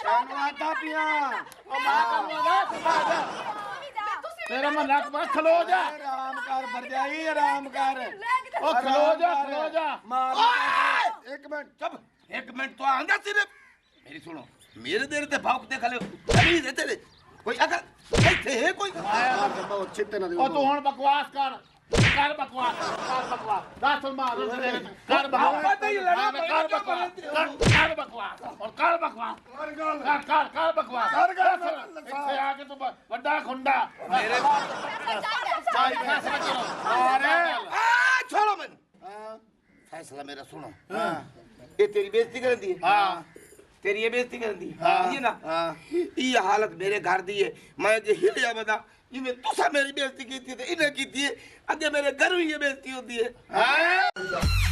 ਤੈਨੂੰ ਆਦਾ ਪਿਆ ਉਹ ਮਾਂ ਕਰੂੰਗਾ ਤੇਰਾ ਮੈਂ ਨੱਕ ਬਸ ਖਲੋ ਜਾ ਆਰਾਮ ਕਰ ਭਰਜਾਈ ਆਰਾਮ ਕਰ ਉਹ ਖਲੋ ਜਾ ਮਾਰ ਇੱਕ ਮਿੰਟ चुप एक मिनट तो आंदा तेरे मेरी सुनो मेरे देर ते भाव ते खले तमीज है तेरे कोई अगर ਇੱਥੇ है कोई ਬਹੁਤ ਚਿੱਤੇ ਨਾਲ ਉਹ ਤੂੰ ਹੁਣ ਬਕਵਾਸ ਕਰ ਬਕਵਾਸ ਦੱਸ ਮਾਰ ਕਰ ਬਕਵਾਸ ਪਤਾ ਹੀ ਲੜਾ ਕਰ ਬਕਵਾਸ ਔਰ ਕਰ ਬਕਵਾਸ ਕਰ ਬਕਵਾਸ ਇੱਥੇ ਆ ਕੇ ਤੂੰ ਵੱਡਾ ਖੁੰਡਾ ਮੇਰੇ ਸਾਰੀ ਫੈਸਲਾ ਕਰੋ आ छोड़ो मैं ਹਾਂ फैसला मेरा सुनो ये तेरी बेइज्जती कर दी है तेरी ये बेइज्जती कर दी ये ना ये हालत मेरे घर दी है मैं जे हिल जा बता जिवें तुसा मेरी बेइज्जती की थी ते इन्हें की थी अगे मेरे घर भी ये बेइज्जती होती है